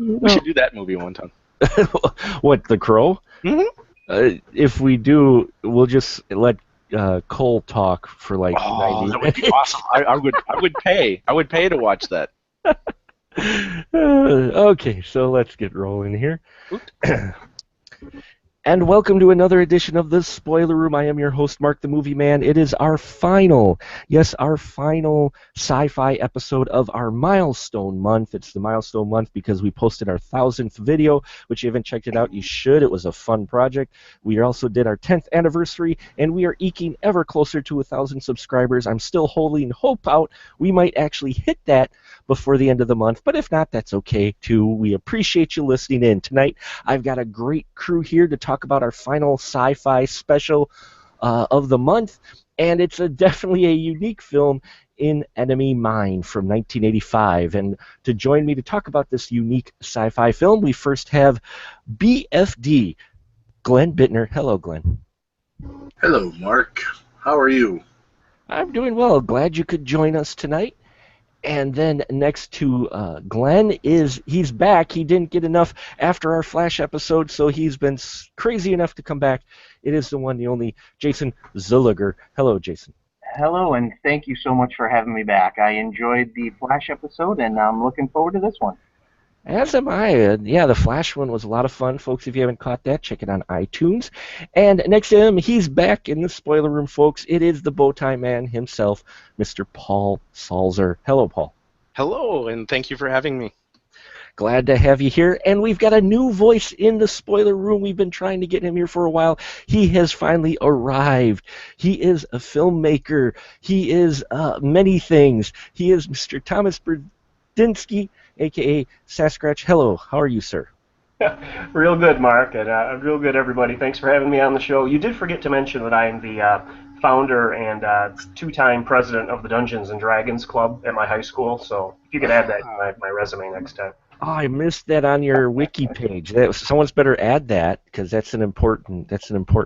We should do that movie one time. What, The Crow? Hmm. If we do, we'll just let Cole talk for like 90 that would be minutes. awesome. I would pay to watch that. Okay, so let's get rolling here. Oot. And welcome to another edition of the Spoiler Room. I am your host, Mark the Movie Man. It is our final sci-fi episode of our milestone month. It's the milestone month because we posted our 1,000th video, which if you haven't checked it out, you should. It was a fun project. We also did our 10th anniversary, and we are eking ever closer to 1,000 subscribers. I'm still holding hope out. We might actually hit that before the end of the month, but if not, that's okay too. We appreciate you listening in. Tonight, I've got a great crew here to talk about our final sci-fi special of the month, and it's definitely a unique film in Enemy Mine from 1985. And to join me to talk about this unique sci-fi film, we first have BFD, Glenn Bittner. Hello, Glenn. Hello, Mark. How are you? I'm doing well. Glad you could join us tonight. And then next to Glenn he's back. He didn't get enough after our Flash episode, so he's been crazy enough to come back. It is the one, the only, Jason Zilliger. Hello, Jason. Hello, and thank you so much for having me back. I enjoyed the Flash episode, and I'm looking forward to this one. As am I. Yeah, the Flash one was a lot of fun. Folks, if you haven't caught that, check it on iTunes. And next to him, he's back in the spoiler room, folks. It is the Bowtie Man himself, Mr. Paul Salzer. Hello, Paul. Hello, and thank you for having me. Glad to have you here. And we've got a new voice in the spoiler room. We've been trying to get him here for a while. He has finally arrived. He is a filmmaker. He is many things. He is Mr. Thomas Berdinsky, a.k.a. Sasquatch. Hello. How are you, sir? Real good, Mark, and real good, everybody. Thanks for having me on the show. You did forget to mention that I am the founder and two-time president of the Dungeons and Dragons Club at my high school, so if you could add that to my resume next time. Oh, I missed that on your wiki page. Someone's better add that, because that's an important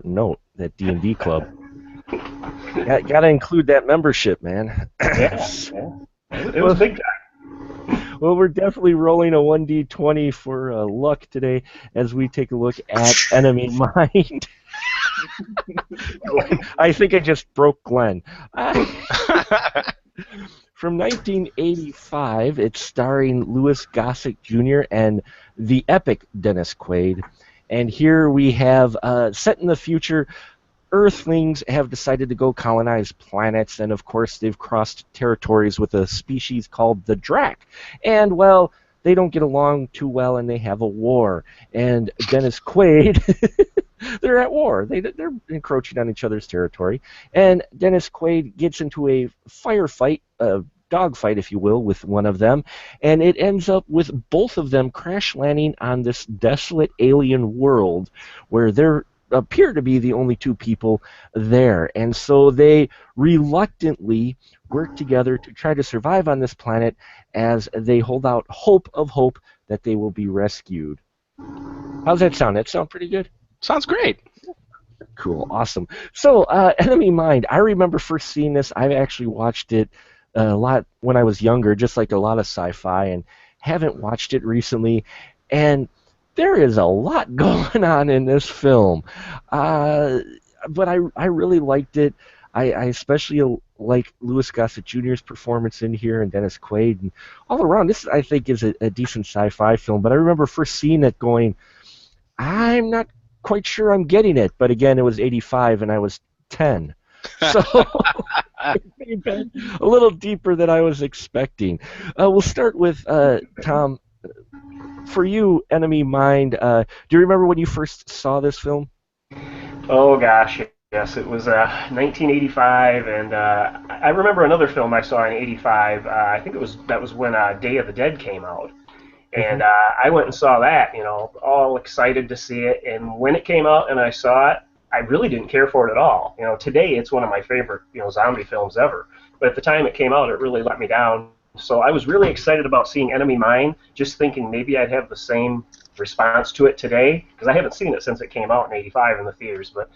note, that D&D club. Got to include that membership, man. Yeah. It was big time. Well, we're definitely rolling a 1d20 for luck today as we take a look at Enemy Mine. I think I just broke Glenn. From 1985, it's starring Louis Gossett Jr. and the epic Dennis Quaid. And here we have, set in the future, Earthlings have decided to go colonize planets, and of course they've crossed territories with a species called the Drac. And, well, they don't get along too well, and they have a war. And Dennis Quaid, they're at war. They're encroaching on each other's territory. And Dennis Quaid gets into a firefight, a dogfight, if you will, with one of them, and it ends up with both of them crash landing on this desolate alien world where they're appear to be the only two people there. And so they reluctantly work together to try to survive on this planet as they hold out hope that they will be rescued. How's that sound? That sound pretty good? Sounds great. Cool, awesome. So, Enemy Mine, I remember first seeing this. I've actually watched it a lot when I was younger, just like a lot of sci-fi, and haven't watched it recently. And there is a lot going on in this film, but I really liked it. I especially like Louis Gossett Jr.'s performance in here and Dennis Quaid, and all around this I think is a decent sci-fi film. But I remember first seeing it going, I'm not quite sure I'm getting it. But again, it was 85 and I was 10, so it may have been a little deeper than I was expecting. We'll start with Tom. For you, Enemy Mine, do you remember when you first saw this film? Oh, gosh, yes. It was 1985, and I remember another film I saw in 85. I think that was when Day of the Dead came out. And I went and saw that, all excited to see it. And when it came out and I saw it, I really didn't care for it at all. Today it's one of my favorite, zombie films ever. But at the time it came out, it really let me down. So I was really excited about seeing Enemy Mine, just thinking maybe I'd have the same response to it today, because I haven't seen it since it came out in 85 in the theaters. But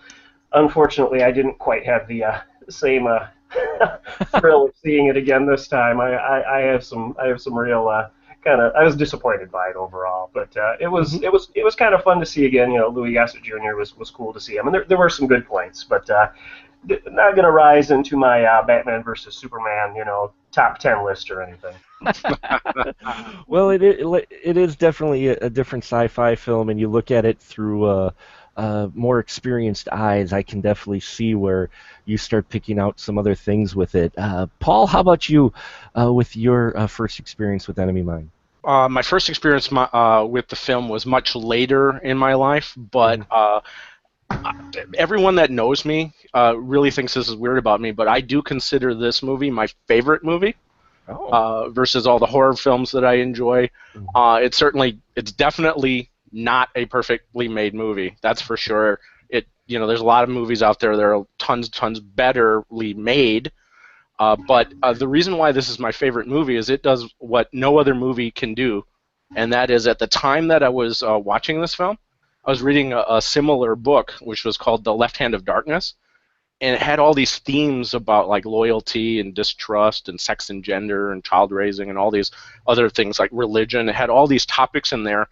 unfortunately, I didn't quite have the same thrill of seeing it again this time. I have some real I was disappointed by it overall. But it was kind of fun to see again. Louis Gossett Jr. was cool to see him, and there were some good points, but not gonna rise into my Batman versus Superman, top 10 list or anything. Well, it is definitely a different sci-fi film, and you look at it through more experienced eyes. I can definitely see where you start picking out some other things with it. Paul, how about you with your first experience with Enemy Mine? My first experience with the film was much later in my life, but everyone that knows me really thinks this is weird about me, but I do consider this movie my favorite movie. Versus all the horror films that I enjoy. It's definitely not a perfectly made movie. That's for sure. There's a lot of movies out there that are tons betterly made. But the reason why this is my favorite movie is it does what no other movie can do, and that is at the time that I was watching this film, I was reading a similar book, which was called The Left Hand of Darkness. And it had all these themes about like loyalty and distrust and sex and gender and child raising and all these other things like religion. It had all these topics in there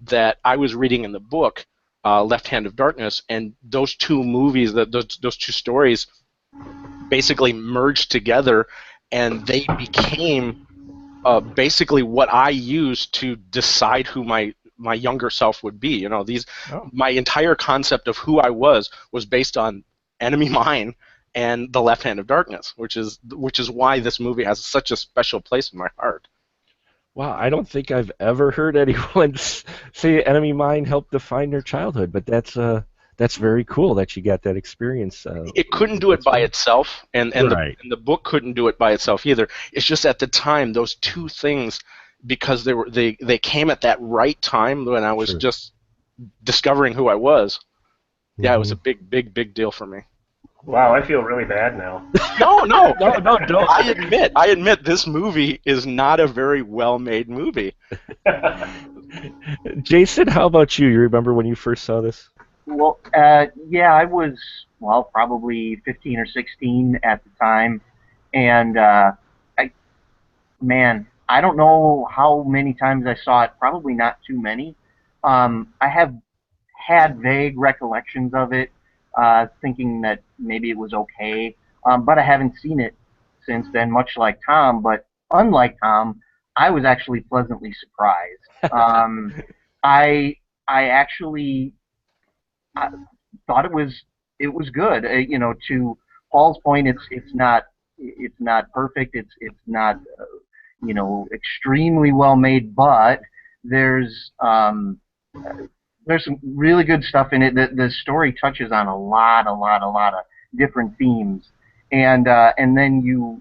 that I was reading in the book, Left Hand of Darkness, and those two movies, those two stories, basically merged together, and they became basically what I used to decide who my younger self would be. My entire concept of who I was based on Enemy Mine and The Left Hand of Darkness, which is why this movie has such a special place in my heart. Wow, I don't think I've ever heard anyone say Enemy Mine helped define their childhood, but that's very cool that you got that experience. It couldn't do it by itself, and Right. the book couldn't do it by itself either. It's just at the time those two things, because they came at that right time when I was just discovering who I was. Yeah, it was a big deal for me. Wow, I feel really bad now. No, don't. I admit this movie is not a very well-made movie. Jason, how about you? You remember when you first saw this? Well, yeah, I was, probably 15 or 16 at the time, and I don't know how many times I saw it. Probably not too many. I have had vague recollections of it, thinking that maybe it was okay, but I haven't seen it since then, much like Tom. But unlike Tom, I was actually pleasantly surprised. I actually thought it was good. To Paul's point, it's not perfect. It's not extremely well made, but there's some really good stuff in it. The story touches on a lot of different themes, and then you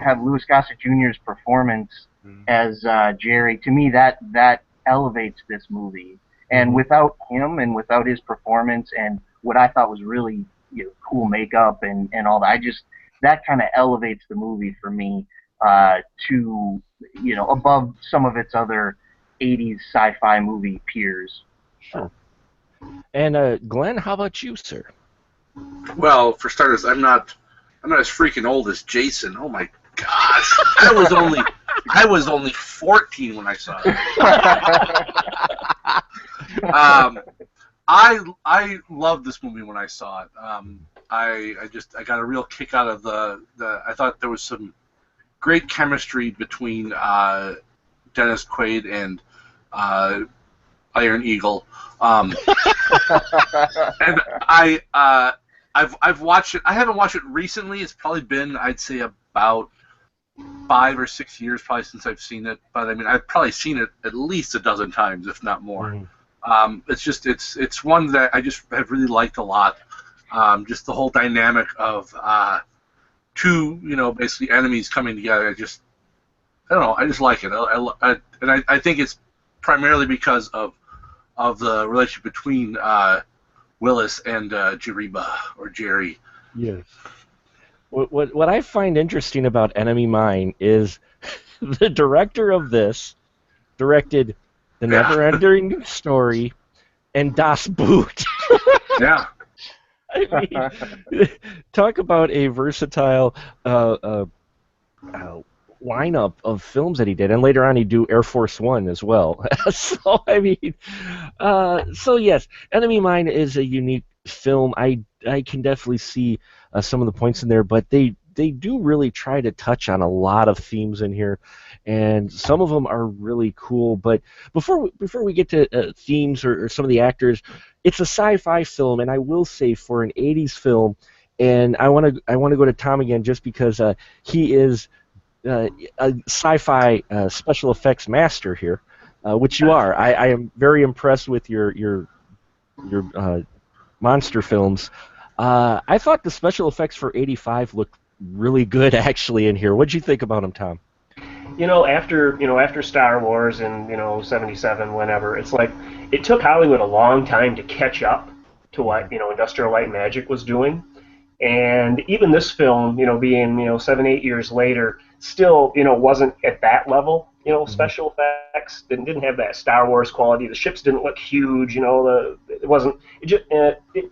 have Louis Gossett Jr.'s performance as Jerry. To me, that elevates this movie. And without him and without his performance and what I thought was really cool makeup and all that, that kind of elevates the movie for me to above some of its other 80s sci-fi movie peers. Sure. And Glenn, how about you, sir? Well, for starters, I'm not as freaking old as Jason. Oh my gosh, I was only 14 when I saw it. I loved this movie when I saw it. I got a real kick out of the. I thought there was some great chemistry between Dennis Quaid and Iron Eagle, and I've watched it. I haven't watched it recently. It's probably been, I'd say, about 5 or 6 years probably since I've seen it. But I mean, I've probably seen it at least a dozen times, if not more. It's one that I just have really liked a lot. Just the whole dynamic of two, basically enemies coming together. I don't know. I just like it. I think it's primarily because of the relationship between Willis and Jeriba or Jerry. Yes. What I find interesting about Enemy Mine is the director of this directed The Never-Ending Story and Das Boot. Yeah. I mean, talk about a versatile lineup of films that he did, and later on he'd do Air Force One as well. So I mean, so yes, Enemy Mine is a unique film. I can definitely see some of the points in there, but they do really try to touch on a lot of themes in here, and some of them are really cool. But before we get to themes or some of the actors, it's a sci-fi film, and I will say for an '80s film, and I want to go to Tom again just because he is a sci-fi special effects master here, which you are. I am very impressed with your monster films. I thought the special effects for '85 looked really good actually in here. What'd you think about them, Tom? After Star Wars in '77, whenever, it's like it took Hollywood a long time to catch up to what Industrial Light and Magic was doing, and even this film, being 7-8 years later, still wasn't at that level. Special effects didn't have that Star Wars quality. The ships didn't look huge.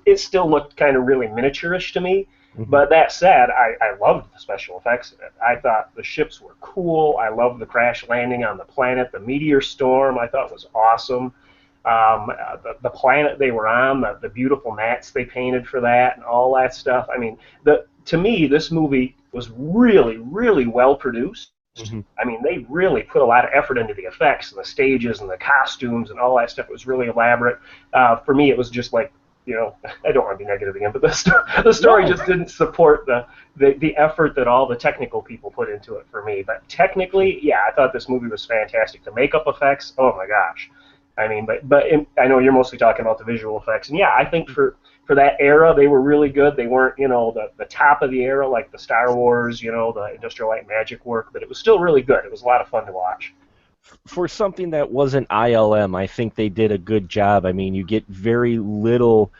It still looked kind of really miniaturish to me. But that said, I loved the special effects in it. I thought the ships were cool. I loved the crash landing on the planet. The meteor storm I thought was awesome. The planet they were on, the beautiful mats they painted for that, and all that stuff. I mean, to me, this movie was really, really well produced. I mean, they really put a lot of effort into the effects and the stages and the costumes and all that stuff. It was really elaborate. For me, it was just like, I don't want to be negative again, but the story just didn't support the effort that all the technical people put into it for me. But technically, yeah, I thought this movie was fantastic. The makeup effects, oh my gosh. I mean, but I know you're mostly talking about the visual effects, and yeah, I think for that era, they were really good. They weren't, the top of the era like the Star Wars, the Industrial Light and Magic work, but it was still really good. It was a lot of fun to watch. For something that wasn't ILM, I think they did a good job. I mean, you get very little,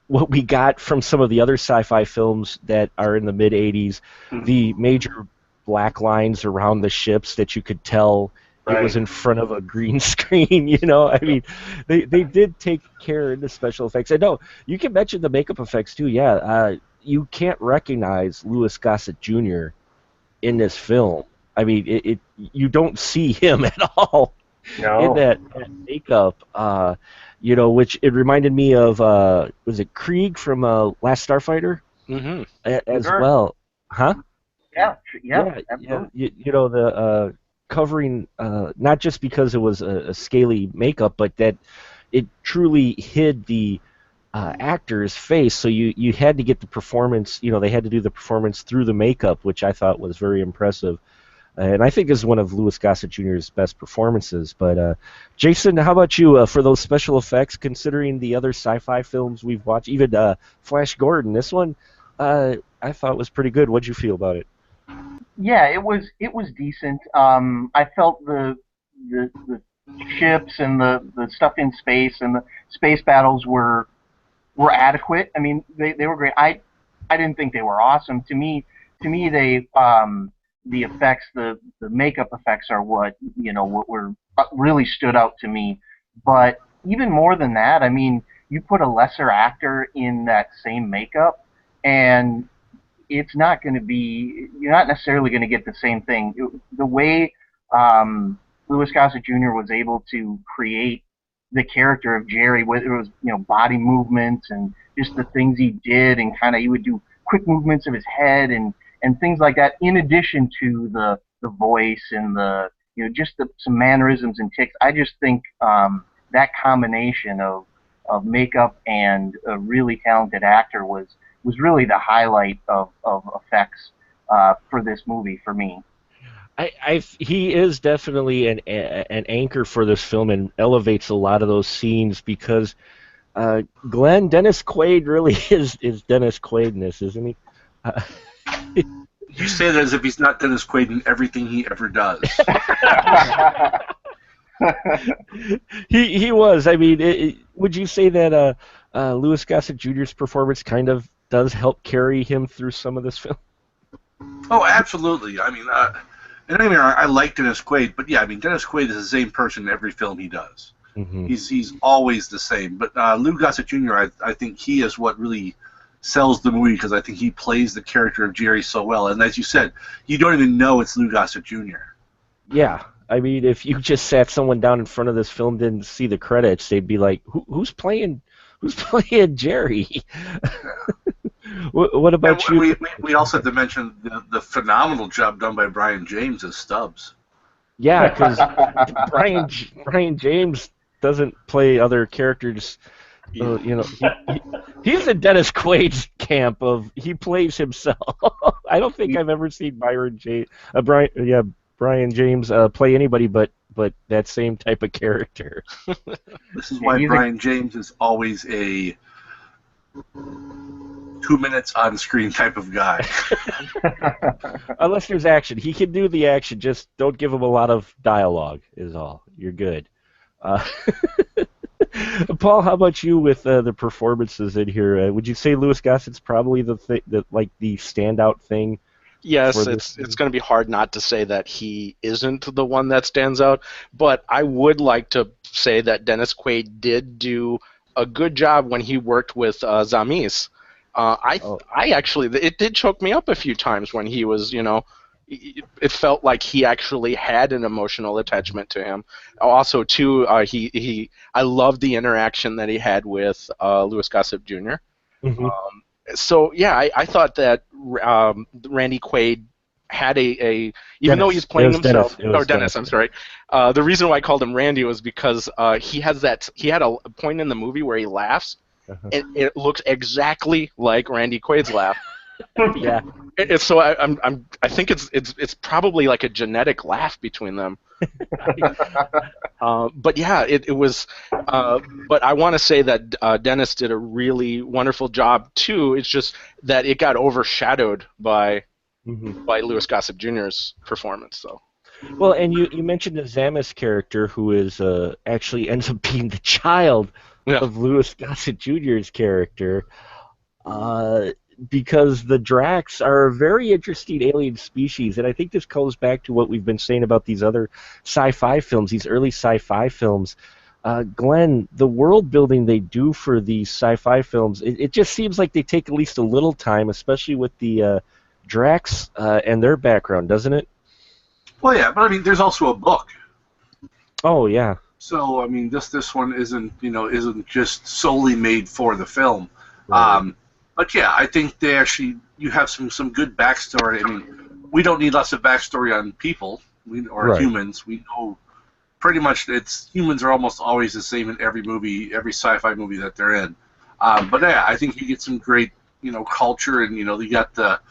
what we got from some of the other sci-fi films that are in the mid-'80s, the major black lines around the ships that you could tell it was in front of a green screen, I mean, they did take care in the special effects. And no, you can mention the makeup effects too, yeah. You can't recognize Louis Gossett Jr. in this film. I mean, you don't see him at all in that makeup, which it reminded me of, was it Krieg from Last Starfighter? As well. Huh? Yeah, absolutely. The covering, not just because it was a scaly makeup, but that it truly hid the actor's face, so you had to get the performance, they had to do the performance through the makeup, which I thought was very impressive. And I think this is one of Louis Gossett Jr.'s best performances. But Jason, how about you for those special effects, considering the other sci-fi films we've watched, even Flash Gordon, this one I thought was pretty good. What'd you feel about it? Yeah, it was decent. I felt the ships and the stuff in space and the space battles were adequate. I mean, they were great. I didn't think they were awesome. To me they the effects, the makeup effects are what were really stood out to me. But even more than that, I mean, you put a lesser actor in that same makeup, and it's not going to be, you're not necessarily going to get the same thing. The way Louis Gossett Jr. was able to create the character of Jerry, whether it was body movements and just the things he did, and kind of he would do quick movements of his head and things like that, in addition to the voice and the just some mannerisms and tics. I just think that combination of makeup and a really talented actor was really the highlight of effects for this movie for me. He is definitely an anchor for this film and elevates a lot of those scenes because Dennis Quaid really is Dennis Quaid in this, isn't he? You say that as if he's not Dennis Quaid in everything he ever does. He was. I mean, would you say that Louis Gossett Jr.'s performance kind of does help carry him through some of this film? Oh, absolutely. I mean, I like Dennis Quaid, but yeah, I mean, Dennis Quaid is the same person in every film he does. He's always the same. But Lou Gossett Jr., I think he is what really sells the movie because I think he plays the character of Jerry so well. And as you said, you don't even know it's Lou Gossett Jr. Yeah, I mean, if you just sat someone down in front of this film, didn't see the credits, they'd be like, "Who's playing? Who's playing Jerry?" What about you? We also have to mention the phenomenal job done by Brian James as Stubbs. Yeah, because Brian James doesn't play other characters. He's in Dennis Quaid's camp of he plays himself. I don't think I've ever seen Brian James play anybody but that same type of character. This is why Brian James is always a 2 minutes on screen type of guy. Unless there's action. He can do the action, just don't give him a lot of dialogue is all. You're good. Paul, how about you with the performances in here? Would you say Louis Gossett's probably the standout thing? Yes, it's going to be hard not to say that he isn't the one that stands out, but I would like to say that Dennis Quaid did do a good job when he worked with Zamis. I actually, it did choke me up a few times when he was, it felt like he actually had an emotional attachment to him. Also, too, I loved the interaction that he had with Louis Gossett Jr. Mm-hmm. So yeah, I thought that Randy Quaid had even though he's playing himself, Dennis, I'm sorry. The reason why I called him Randy was because he had a point in the movie where he laughs, and it looks exactly like Randy Quaid's laugh. Yeah. So I think it's probably like a genetic laugh between them. But yeah, it was. But I want to say that Dennis did a really wonderful job too. It's just that it got overshadowed by Louis Gossett Jr.'s performance. So. Well, and you mentioned the Zamis character, who is actually ends up being the child of Louis Gossett Jr.'s character. Because the Dracs are a very interesting alien species, and I think this goes back to what we've been saying about these other sci-fi films, these early sci-fi films. Glenn, the world building they do for these sci-fi films, it just seems like they take at least a little time, especially with the Dracs and their background, doesn't it? Well, yeah, but I mean, there's also a book. Oh, yeah. So, I mean, this one isn't just solely made for the film. Right. But yeah, I think you have some good backstory. I mean, we don't need lots of backstory on people or humans. We know pretty much humans are almost always the same in every movie, every sci-fi movie that they're in. But yeah, I think you get some great culture, and you got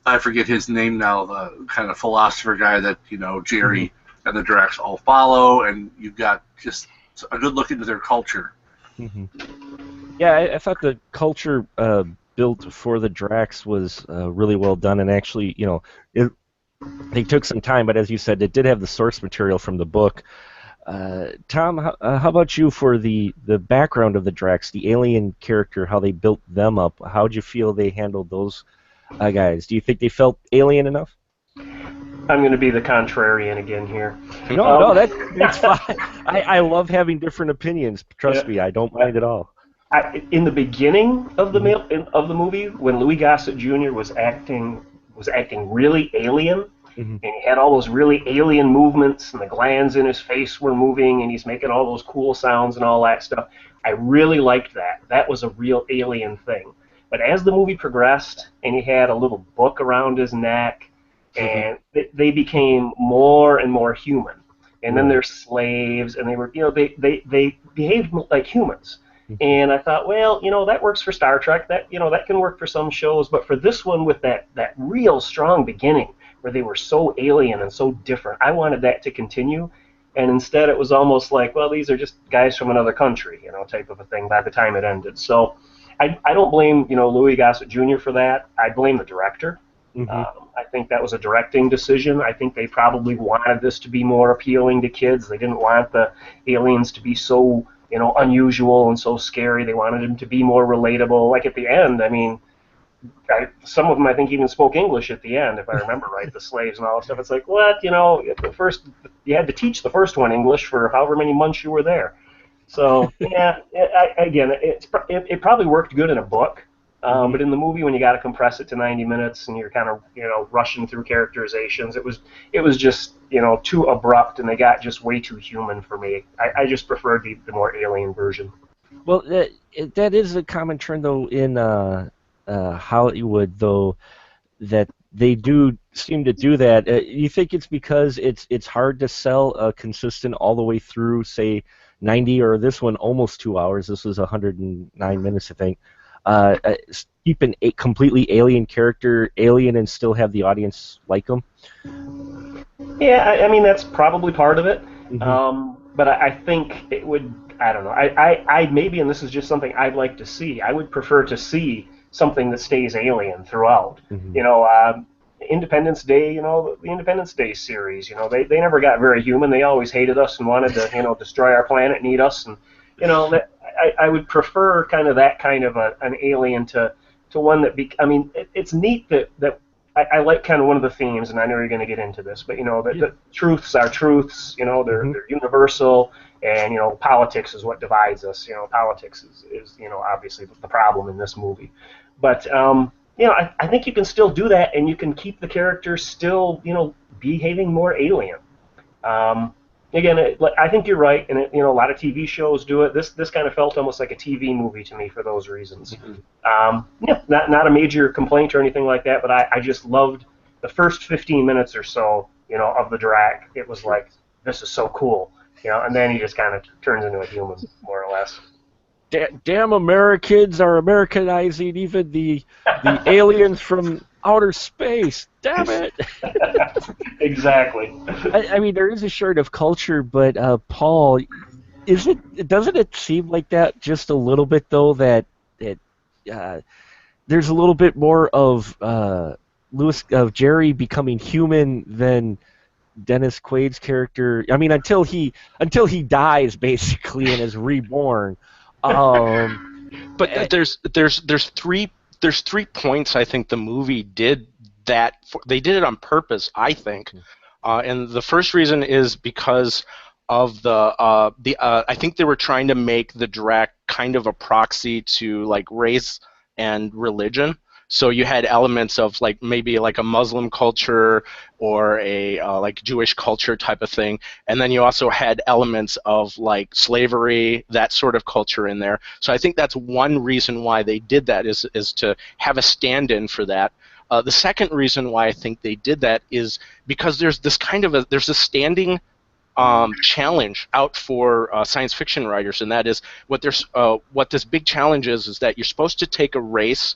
I forget his name now, the kind of philosopher guy that Jerry and the Drax all follow, and you've got just a good look into their culture. Mm-hmm. Yeah, I thought the culture built for the Drax was really well done, and actually, they took some time, but as you said, it did have the source material from the book. Tom, how about you for the background of the Drax, the alien character, how they built them up? How'd you feel they handled those guys? Do you think they felt alien enough? I'm going to be the contrarian again here. No, that's fine. I love having different opinions. Trust me, I don't mind at all. In the beginning of the movie, when Louis Gossett Jr. was acting really alien, and he had all those really alien movements, and the glands in his face were moving, and he's making all those cool sounds and all that stuff. I really liked that. That was a real alien thing. But as the movie progressed, and he had a little book around his neck, and they became more and more human. And then they're slaves, and they were, they behaved like humans. And I thought, well, that works for Star Trek. That can work for some shows, but for this one with that real strong beginning where they were so alien and so different, I wanted that to continue. And instead, it was almost like, well, these are just guys from another country, type of a thing by the time it ended. So I don't blame Louis Gossett Jr. for that. I blame the director. I think that was a directing decision. I think they probably wanted this to be more appealing to kids. They didn't want the aliens to be so unusual and so scary. They wanted them to be more relatable. Like at the end, I mean, some of them I think even spoke English at the end, if I remember right, the slaves and all that stuff. It's like, what? At first you had to teach the first one English for however many months you were there. So yeah, again, it probably worked good in a book. But in the movie, when you got to compress it to 90 minutes and you're kind of rushing through characterizations, it was just too abrupt, and they got just way too human for me. I just preferred the more alien version. Well, that is a common trend though in Hollywood, though, that they do seem to do that. You think it's because it's hard to sell a consistent all the way through, say, 90, or this one almost 2 hours. This was 109 minutes, I think. Keep a completely alien character alien and still have the audience like him. Yeah, I mean that's probably part of it. Mm-hmm. But I think it would. I don't know. I maybe, and this is just something I'd like to see. I would prefer to see something that stays alien throughout. Mm-hmm. Independence Day, the Independence Day series, they never got very human. They always hated us and wanted to, destroy our planet and eat us. And, that I would prefer kind of that kind of an alien to one that I mean, it's neat that I like kind of one of the themes, and I know you're going to get into this, but, the truths are truths, they're universal, and, politics is what divides us. Politics is obviously the problem in this movie. But, I think you can still do that, and you can keep the characters still, behaving more alien. Again, I think you're right, and a lot of TV shows do it. This kind of felt almost like a TV movie to me for those reasons. Not a major complaint or anything like that, but I just loved the first 15 minutes or so, of the Drac. It was like, this is so cool, and then he just kind of turns into a human, more or less. Damn Americans are Americanizing even the aliens from outer space. Damn it! Exactly. I mean, there is a shred of culture, but Paul, doesn't it seem like that just a little bit though? That there's a little bit more of Jerry becoming human than Dennis Quaid's character. I mean, until he dies basically and is reborn. But there's three points I think the movie did that they did it on purpose, I think, and the first reason is because of I think they were trying to make the Drac kind of a proxy to like race and religion. So you had elements of like maybe like a Muslim culture or a like Jewish culture type of thing, and then you also had elements of like slavery, that sort of culture in there. So I think that's one reason why they did that is to have a stand-in for that. The second reason why I think they did that is because there's this kind of there's a standing challenge out for science fiction writers, and that is what this big challenge is that you're supposed to take a race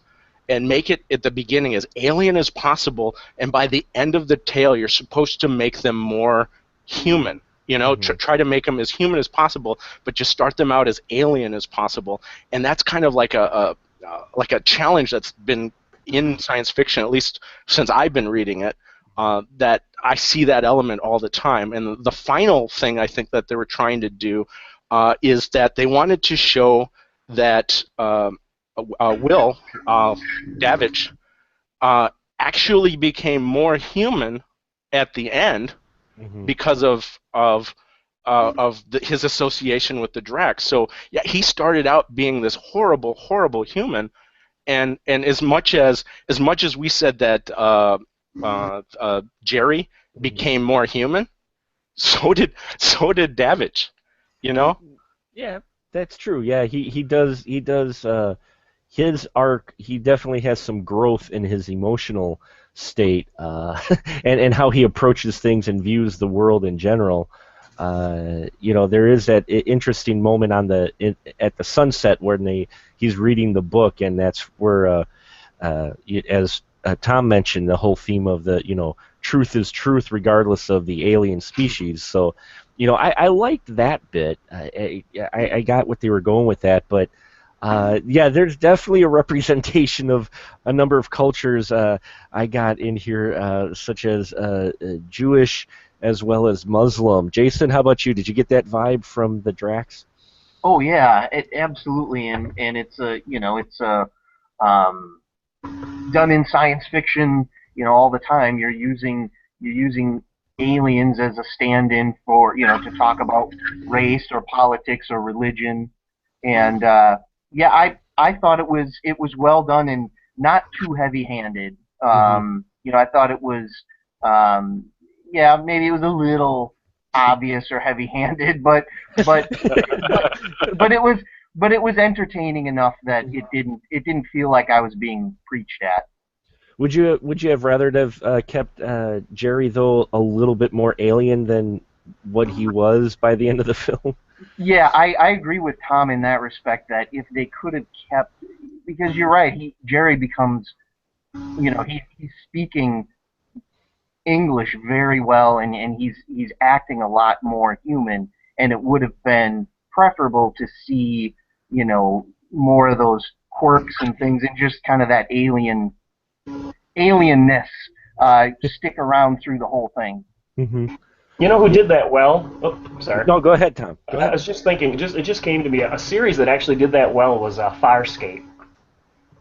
and make it at the beginning as alien as possible, and by the end of the tale, you're supposed to make them more human. Try to make them as human as possible, but just start them out as alien as possible. And that's kind of like a challenge that's been in science fiction, at least since I've been reading it. That I see that element all the time. And the final thing I think that they were trying to do is that they wanted to show that Will Davidge actually became more human at the end because of his association with the Drac. So yeah, he started out being this horrible, horrible human, and as much as we said that Jerry became more human, so did Davidge. Yeah, that's true. Yeah, he does. His arc, he definitely has some growth in his emotional state, and how he approaches things and views the world in general. There is that interesting moment at the sunset when he's reading the book, and that's where, as Tom mentioned, the whole theme of the truth is truth regardless of the alien species. So, I liked that bit. I got what they were going with that, but. There's definitely a representation of a number of cultures I got in here, such as Jewish as well as Muslim. Jason, how about you? Did you get that vibe from the Drax? Oh yeah, absolutely, and it's done in science fiction, all the time. You're using aliens as a stand-in for to talk about race or politics or religion, and I thought it was well done and not too heavy-handed. I thought it was, yeah, maybe it was a little obvious or heavy-handed, but but but it was entertaining enough that it didn't feel like I was being preached at. Would you have rather have kept Jerry though a little bit more alien than what he was by the end of the film? Yeah, I agree with Tom in that respect that if they could have kept, because you're right, Jerry becomes, he's speaking English very well, and he's acting a lot more human, and it would have been preferable to see, more of those quirks and things, and just kind of that alienness stick around through the whole thing. Mm-hmm. You know who did that well? Oh, sorry. No, go ahead, Tom. Go ahead. I was just thinking, it just came to me. A series that actually did that well was Farscape,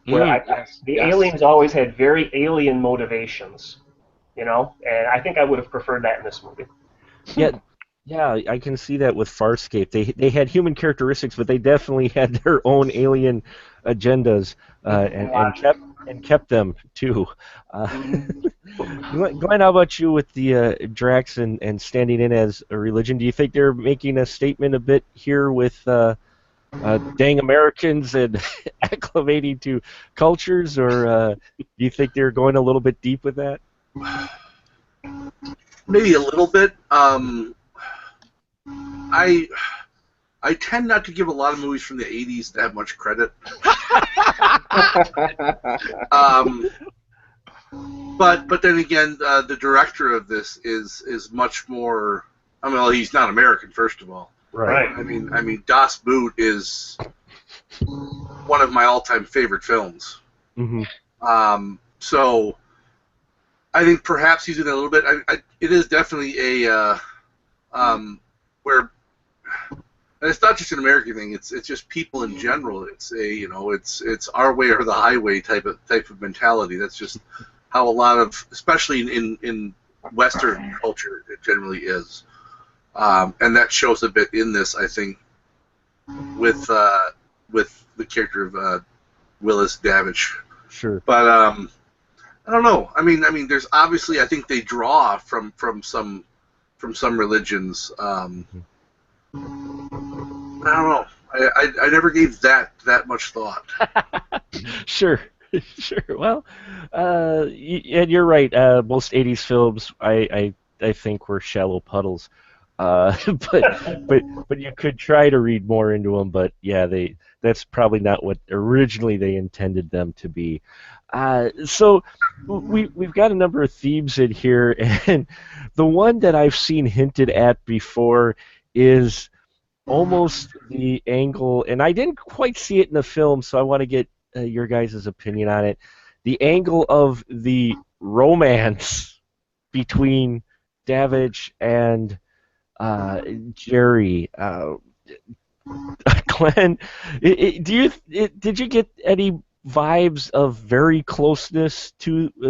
where the aliens always had very alien motivations, and I think I would have preferred that in this movie. Yeah, I can see that with Farscape. They had human characteristics, but they definitely had their own alien agendas, and kept them too. Glenn, how about you with the Drax and standing in as a religion? Do you think they're making a statement a bit here with dang Americans and acclimating to cultures, or do you think they're going a little bit deep with that? Maybe a little bit. I tend not to give a lot of movies from the 80s that much credit. But then again, the director of this is much more. I mean, well, he's not American, first of all. Right. I mean, Das Boot is one of my all-time favorite films. Mm-hmm. So I think perhaps he's doing a little bit. It is definitely a where. And it's not just an American thing. It's just people in general. It's it's our way or the highway type of mentality. That's just how a lot of, especially in Western culture, it generally is. And that shows a bit in this, I think, with the character of Willis Davich. Sure. But I don't know. I mean, there's obviously, I think they draw from some religions. I don't know. I never gave that much thought. Sure. Well, and you're right. Most '80s films, I think, were shallow puddles. But you could try to read more into them. But yeah, that's probably not what originally they intended them to be. So we've got a number of themes in here, and the one that I've seen hinted at before is almost the angle, and I didn't quite see it in the film, so I want to get your guys' opinion on it. The angle of the romance between Davich and Jerry. Glenn, did you get any vibes of very closeness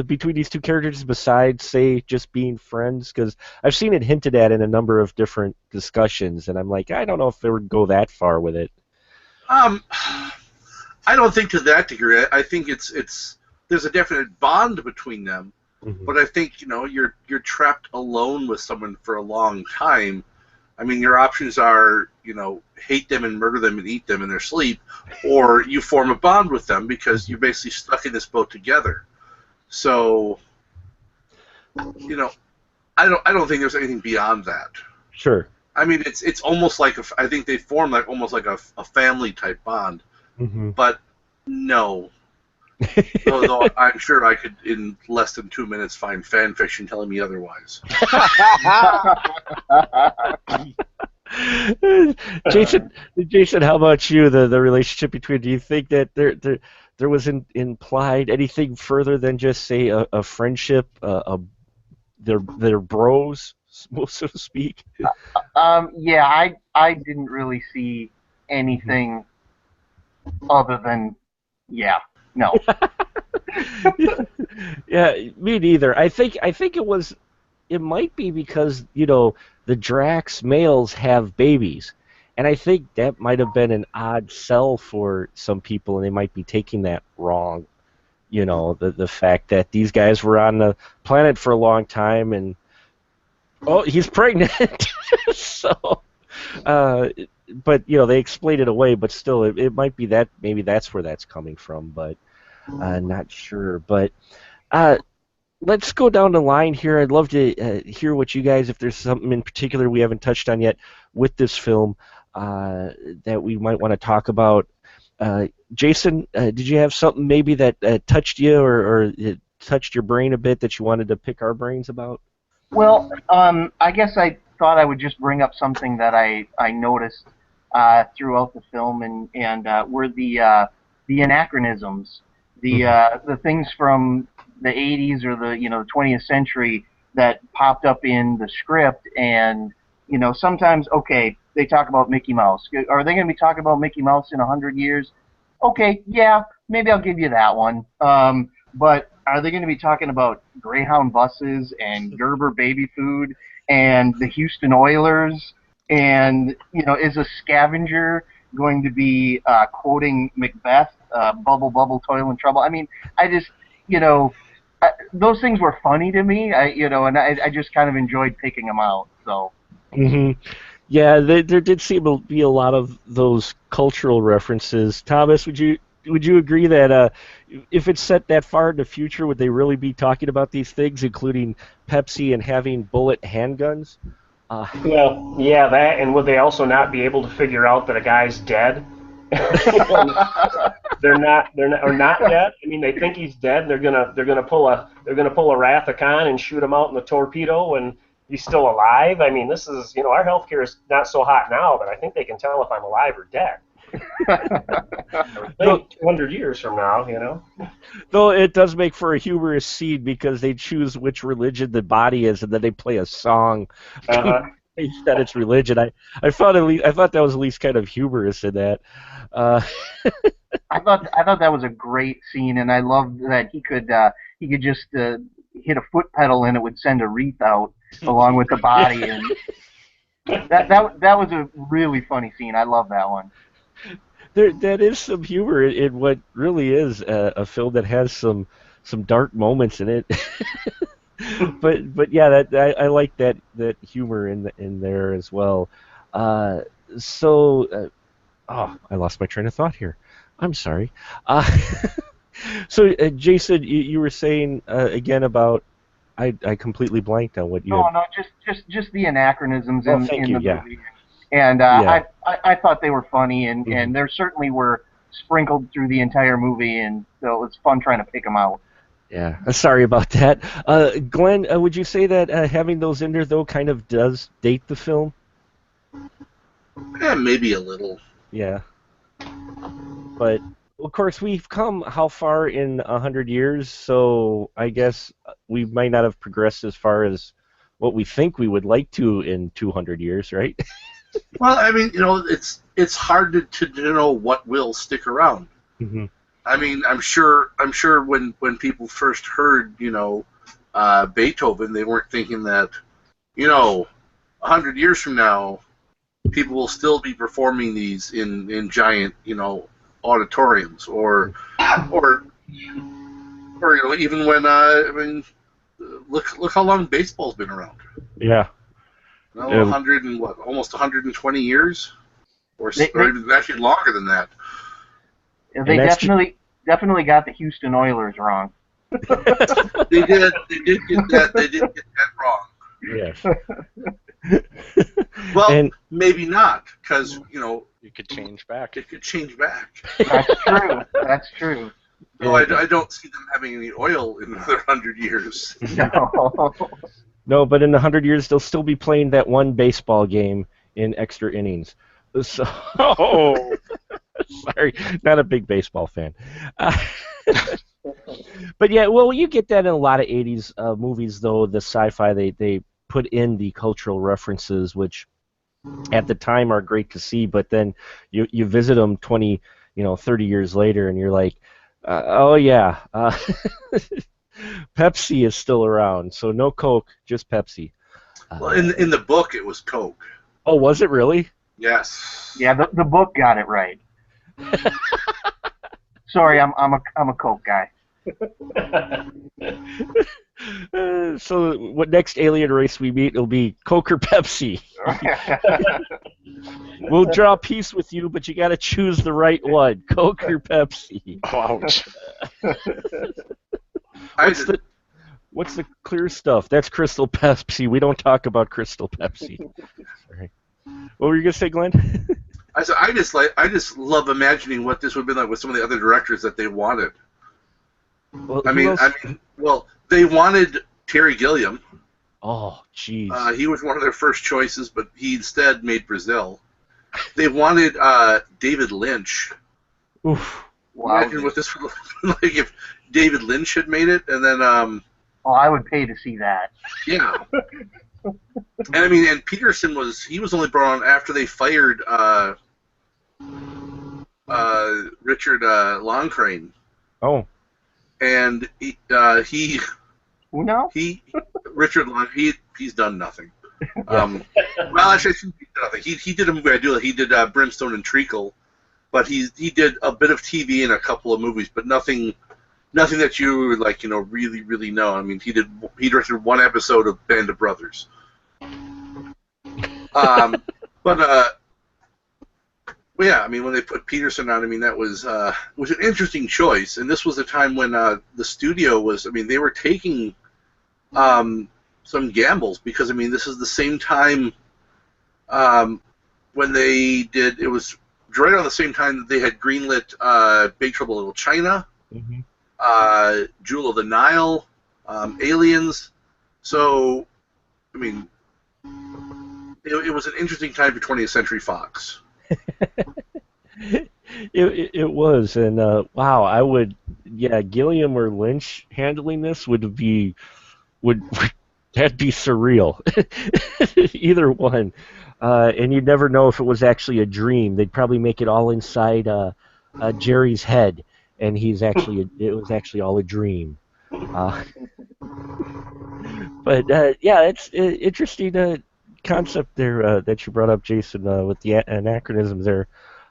between these two characters besides, say, just being friends? Because I've seen it hinted at in a number of different discussions, and I'm like, I don't know if they would go that far with it. I don't think to that degree. I think there's a definite bond between them, but I think you're trapped alone with someone for a long time. I mean, your options are, hate them and murder them and eat them in their sleep, or you form a bond with them because you're basically stuck in this boat together. So, I don't think there's anything beyond that. Sure. I mean, it's almost like I think they form almost like a family type bond, but no. Although I'm sure I could, in less than 2 minutes, find fan fiction telling me otherwise. Jason, how about you? The relationship between? Do you think that there was implied anything further than just, say, a friendship? They're bros, so to speak. Yeah, I didn't really see anything other than no. Yeah, me neither. I think it might be because the Drax males have babies, And I think that might have been an odd sell for some people, and they might be taking that wrong. You know, the fact that these guys were on the planet for a long time, and oh, he's pregnant. So, but you know, they explained it away. But still, it might be that maybe that's where that's coming from. But not sure. But let's go down the line here. I'd love to hear what you guys, if there's something in particular we haven't touched on yet with this film that we might want to talk about. Jason, did you have something maybe that touched you or it touched your brain a bit that you wanted to pick our brains about? Well, I guess I thought I would just bring up something that I noticed throughout the film, and were the anachronisms, the things from the 80s or the 20th century that popped up in the script, and sometimes they talk about Mickey Mouse. Are they going to be talking about Mickey Mouse in 100 years? Okay, yeah, maybe I'll give you that one. But are they going to be talking about Greyhound buses and Gerber baby food and the Houston Oilers? And, is a scavenger going to be quoting Macbeth, bubble, bubble, toil and trouble? I mean, I just, those things were funny to me, and I just kind of enjoyed picking them out, so. Mm-hmm. Yeah, there did seem to be a lot of those cultural references. Thomas, would you agree that if it's set that far in the future, would they really be talking about these things, including Pepsi and having bullet handguns? Well, yeah, that, and would they also not be able to figure out that a guy's dead? They're not yet. I mean, they think he's dead. And they're gonna pull a Rathacon and shoot him out in the torpedo, and he's still alive. I mean, this is, our healthcare is not so hot now, but I think they can tell if I'm alive or dead. 200 years from now, Though it does make for a humorous scene because they choose which religion the body is, and then they play a song that it's religion. I thought that was at least kind of humorous in that. I thought that was a great scene, and I loved that he could just hit a foot pedal and it would send a wreath out along with the body, and that was a really funny scene. I love that one. That is some humor in what really is a film that has some dark moments in it. but yeah, I like that humor in there as well. I lost my train of thought here. I'm sorry. So Jason, you were saying again about I completely blanked on what you. No, just the anachronisms in the movie. Yeah. And yeah. I thought they were funny, and there certainly were sprinkled through the entire movie, and so it was fun trying to pick them out. Yeah, sorry about that. Glenn, would you say that having those in there, though, kind of does date the film? Yeah, maybe a little. Yeah. But, of course, we've come how far in 100 years, so I guess we might not have progressed as far as what we think we would like to in 200 years, right? Well, I mean, it's hard to know what will stick around. Mm-hmm. I mean, I'm sure when people first heard, Beethoven, they weren't thinking that, 100 years from now, people will still be performing these in giant, auditoriums, or even when look how long baseball's been around. Yeah. 100 and almost 120 years, or actually longer than that. They definitely got the Houston Oilers wrong. They did get that wrong. Yes. Well, maybe not, because it could change back. It could change back. That's true. No, I don't see them having any oil in another 100 years. No. No, but in 100 years, they'll still be playing that one baseball game in extra innings. So, sorry, not a big baseball fan. But yeah, well, you get that in a lot of 80s movies, though, the sci-fi, they put in the cultural references, which at the time are great to see, but then you visit them 20, 30 years later, and you're like, oh yeah, Pepsi is still around, so no Coke, just Pepsi. Well, in the book, it was Coke. Oh, was it really? Yes. Yeah, the book got it right. Sorry, I'm a Coke guy. So what next alien race we meet will be Coke or Pepsi. We'll draw peace with you, but you got to choose the right one, Coke or Pepsi. Ouch. What's the clear stuff? That's Crystal Pepsi. We don't talk about Crystal Pepsi. Sorry. What were you gonna say, Glenn? I just love imagining what this would be like with some of the other directors that they wanted. Well, they wanted Terry Gilliam. Oh, jeez. He was one of their first choices, but he instead made Brazil. They wanted David Lynch. Oof. Imagine what this would look like if David Lynch had made it, and then Oh, I would pay to see that. yeah. And Peterson was only brought on after they fired Richard Longcrane. Oh. And Richard Long, he's done nothing. Well, actually, he's done nothing. He did a movie I do. He did Brimstone and Treacle, but he did a bit of TV and a couple of movies, but nothing that you would really, really know. I mean, he directed one episode of Band of Brothers. Well, yeah, I mean, when they put Peterson on, I mean, that was an interesting choice, and this was a time when the studio was, I mean, they were taking some gambles, because, I mean, this is the same time when they did, it was right around the same time that they had greenlit Big Trouble in Little China, Jewel of the Nile, Aliens, so, I mean, it was an interesting time for 20th Century Fox. It was, and wow, Gilliam or Lynch handling this would be surreal. Either one, and you'd never know if it was actually a dream. They'd probably make it all inside Jerry's head, and it was actually all a dream. But it's interesting concept there that you brought up, Jason, with the anachronisms there,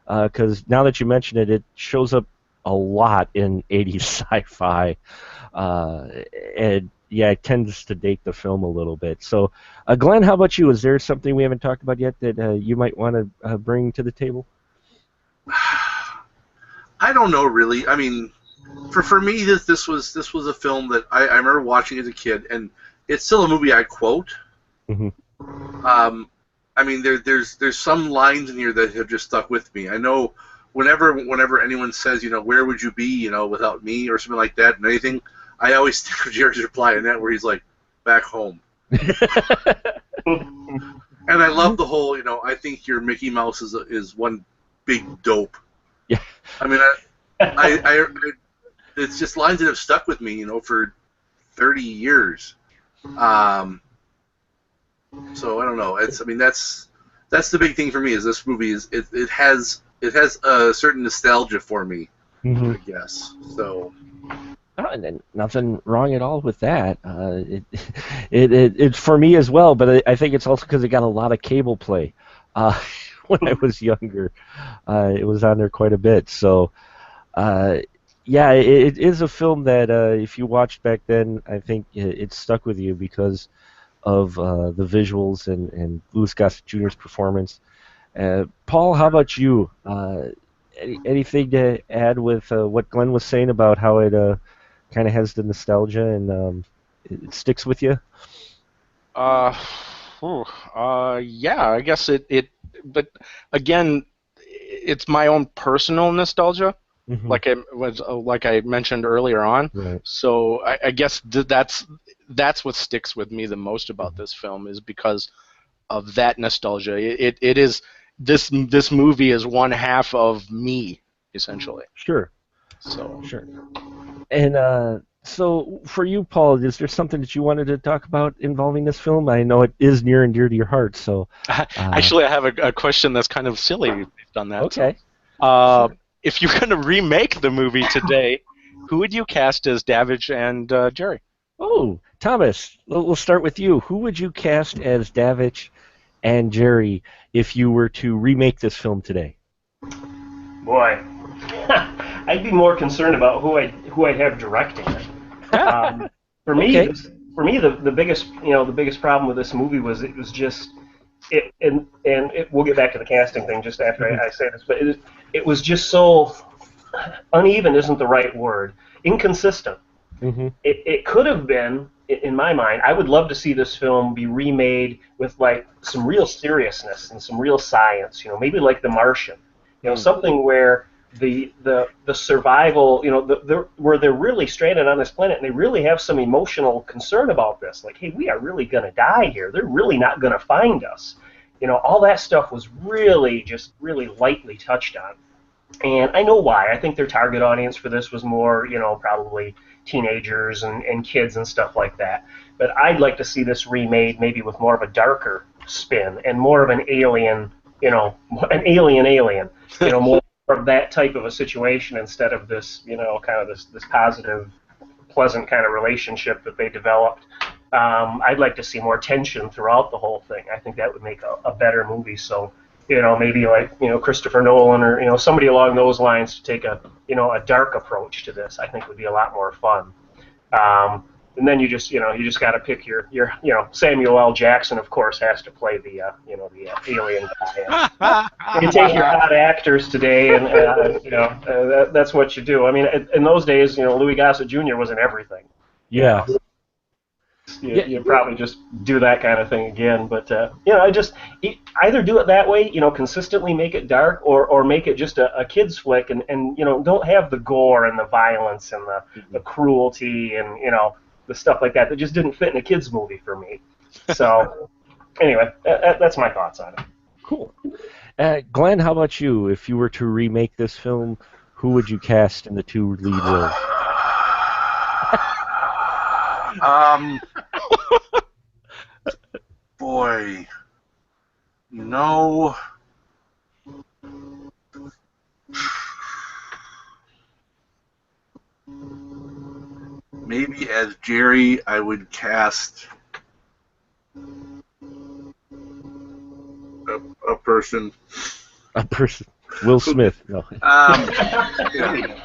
because now that you mention it, it shows up a lot in 80s sci-fi, and it tends to date the film a little bit. So, Glenn, how about you? Is there something we haven't talked about yet that you might want to bring to the table? I don't know, really. I mean, for me, this was a film that I remember watching as a kid, and it's still a movie I quote. Mm-hmm. I mean, there's some lines in here that have just stuck with me. I know whenever anyone says, where would you be, without me, or something like that, and anything, I always think of Jerry's reply in that, where he's like, back home. And I love the whole, I think your Mickey Mouse is one big dope. Yeah. I mean, I it's just lines that have stuck with me, for 30 years. So I don't know. That's the big thing for me. Is this movie it has a certain nostalgia for me, I guess. So. And nothing wrong at all with that. It's for me as well, but I think it's also because it got a lot of cable play. When I was younger, it was on there quite a bit. So, it is a film that if you watched back then, I think it stuck with you because of the visuals and Louis Gossett Jr.'s performance. Paul, how about you? Anything to add with what Glenn was saying about how it kind of has the nostalgia and it sticks with you? Yeah, I guess it. But again, it's my own personal nostalgia, like I mentioned earlier on. Right. So I guess that's what sticks with me the most about this film, is because of that nostalgia. It is this movie is one half of me, essentially. Sure. So sure. And so for you, Paul, is there something that you wanted to talk about involving this film? I know it is near and dear to your heart. So actually, I have a question that's kind of silly based on that. Okay. So, sure. If you're going to remake the movie today, who would you cast as Davidge and Jerry? Oh, Thomas, we'll start with you. Who would you cast as Davidge and Jerry, if you were to remake this film today? Boy, I'd be more concerned about who I'd have directing it. For me, Okay. the biggest problem with this movie was it was just we'll get back to the casting thing just after I say this, but it was just so uneven isn't the right word, inconsistent. Mm-hmm. It could have been, in my mind, I would love to see this film be remade with like some real seriousness and some real science, maybe like The Martian, something where the survival, where they're really stranded on this planet and they really have some emotional concern about this, like, hey, we are really going to die here. They're really not going to find us. All that stuff was really lightly touched on. And I know why. I think their target audience for this was more, probably teenagers and kids and stuff like that. But I'd like to see this remade maybe with more of a darker spin and more of an alien, an alien, more of that type of a situation instead of this, kind of this positive, pleasant kind of relationship that they developed. I'd like to see more tension throughout the whole thing. I think that would make a better movie. So, maybe like, Christopher Nolan or, somebody along those lines to take a dark approach to this, I think would be a lot more fun. And then you just got to pick your Samuel L. Jackson, of course, has to play the alien guy. You take your hot actors today, and that's what you do. I mean, in those days, Louis Gossett Jr. was in everything. Yeah. You probably just do that kind of thing again, but either do it that way, consistently make it dark, or make it just a kid's flick, and don't have the gore and the violence and the cruelty and the stuff like that just didn't fit in a kid's movie for me. So anyway, that's my thoughts on it. Cool. Glenn, how about you? If you were to remake this film, who would you cast in the two lead roles? Boy, maybe as Jerry, I would cast a person. A person. Will Smith. No. Yeah.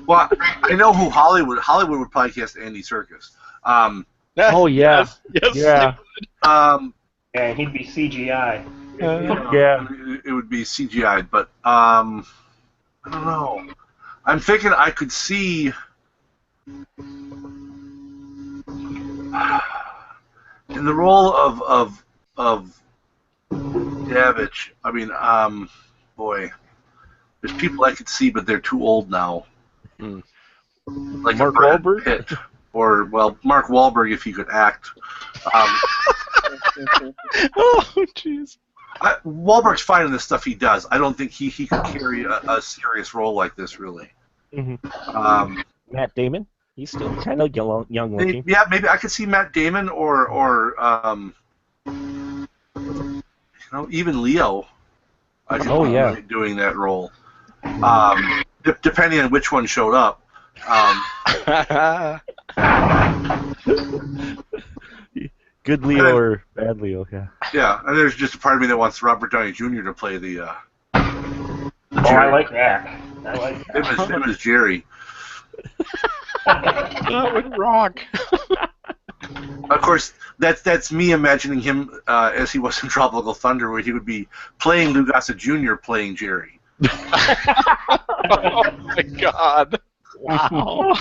Well, I know who Hollywood would probably cast Andy Serkis. Oh yeah. Yes. Yeah. And he'd be CGI. Yeah. It would be CGI, but I don't know. I'm thinking I could see in the role of Davidge. I mean, boy, there's people I could see, but they're too old now. Like Mark Brad Wahlberg? Pitt. Or, well, Mark Wahlberg if he could act. Oh, jeez. Wahlberg's fine in the stuff he does. I don't think he could carry a serious role like this, really. Mm-hmm. Matt Damon? He's still kind of young looking. Yeah, maybe I could see Matt Damon or even Leo. I could see doing that role. Depending on which one showed up. Good Leo or bad Leo, yeah. Yeah, and there's just a part of me that wants Robert Downey Jr. to play the Jerry. I like that. Him as Jerry. That would rock. Of course, that's me imagining him as he was in Tropical Thunder, where he would be playing Lou Gossett Jr. playing Jerry. Oh my God! Wow.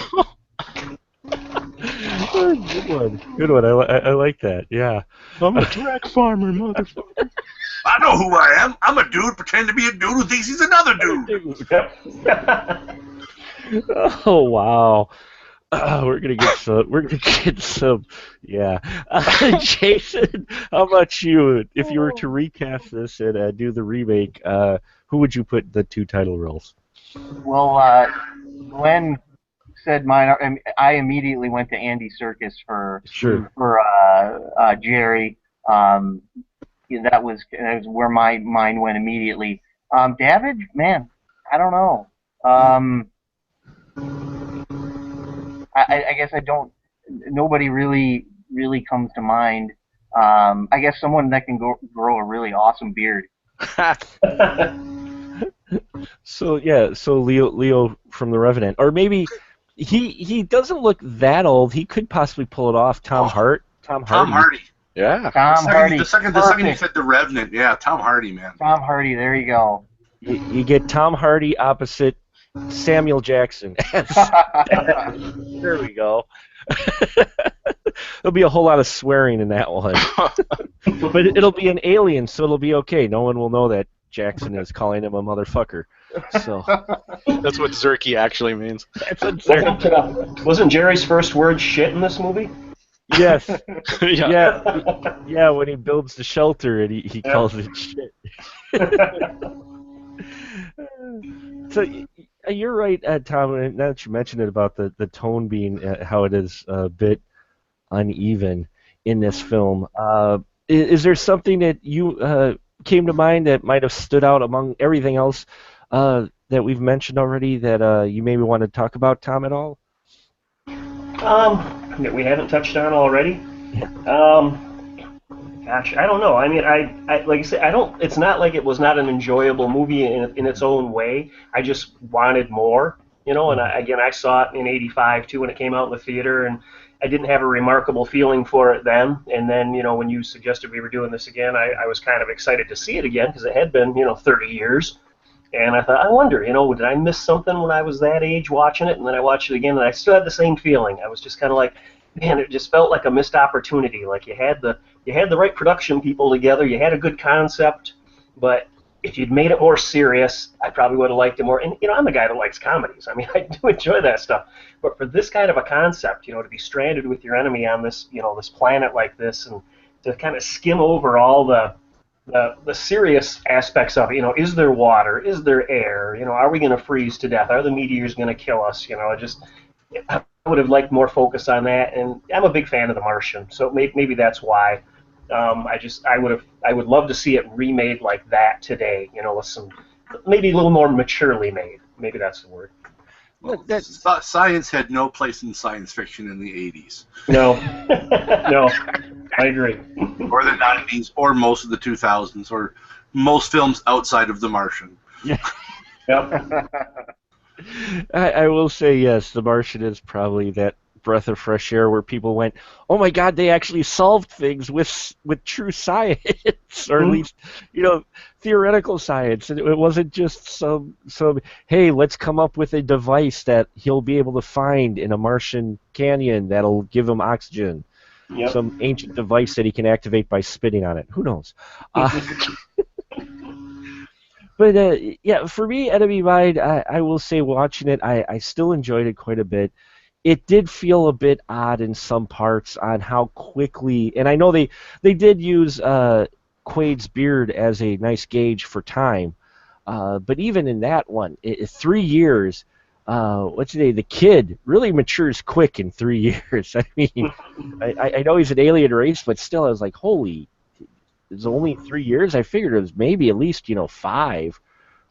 Good one. I like that. Yeah. I'm a track farmer, motherfucker. I know who I am. I'm a dude pretending to be a dude who thinks he's another dude. Oh wow. We're gonna get some. Yeah. Jason, how about you? If you were to recast this and do the remake, who would you put the two title roles? Well, Glenn said mine. I immediately went to Andy Serkis for Jerry. That was where my mind went immediately. Davidge, man, I don't know. I guess I don't. Nobody really comes to mind. I guess someone that can grow a really awesome beard. So yeah, so Leo from The Revenant, or maybe he doesn't look that old. He could possibly pull it off. Tom Hardy. Tom Hardy. Yeah. The second you said The Revenant, yeah, Tom Hardy, man. Tom Hardy, there you go. You get Tom Hardy opposite Samuel Jackson. There we go. There'll be a whole lot of swearing in that one. But it'll be an alien, so it'll be okay. No one will know that Jackson is calling him a motherfucker. So that's what Zerky actually means. That's what Zerky. Wasn't Jerry's first word shit in this movie? Yes. Yeah, when he builds the shelter and he calls it shit. So you're right, Tom, now that you mentioned it about the tone being how it is a bit uneven in this film. Is there something that you came to mind that might have stood out among everything else that we've mentioned already that you maybe want to talk about, Tom, at all? That we haven't touched on already? Gosh, I don't know. I mean, I like I said, I don't. It's not like it was not an enjoyable movie in its own way. I just wanted more, you know. And I saw it in '85 too when it came out in the theater, and I didn't have a remarkable feeling for it then. And then, you know, when you suggested we were doing this again, I was kind of excited to see it again because it had been, 30 years. And I thought, I wonder, did I miss something when I was that age watching it? And then I watched it again, and I still had the same feeling. I was just kind of like, man, it just felt like a missed opportunity. Like you had the right production people together, you had a good concept, but if you'd made it more serious, I probably would have liked it more. And I'm a guy that likes comedies. I mean, I do enjoy that stuff. But for this kind of a concept, to be stranded with your enemy on this, this planet like this, and to kind of skim over all the serious aspects of it, is there water? Is there air? Are we going to freeze to death? Are the meteors going to kill us? I would have liked more focus on that, and I'm a big fan of The Martian, so maybe that's why. I would love to see it remade like that today, with some, maybe a little more maturely made. Maybe that's the word. Well, science had no place in science fiction in the 80s. No, no, I agree. Or the 90s, or most of the 2000s, or most films outside of The Martian. Yeah. Yep. I will say yes, The Martian is probably that breath of fresh air where people went, oh my God, they actually solved things with true science, or at least theoretical science. And it wasn't just some hey, let's come up with a device that he'll be able to find in a Martian canyon that'll give him oxygen. Yep. Some ancient device that he can activate by spitting on it. Who knows? But yeah, for me, Enemy Mine, I will say watching it, I still enjoyed it quite a bit. It did feel a bit odd in some parts on how quickly, and I know they did use Quaid's beard as a nice gauge for time, but even in that one, 3 years, the kid really matures quick in 3 years. I mean, I know he's an alien race, but still, I was like, holy, it's only 3 years? I figured it was maybe at least, 5.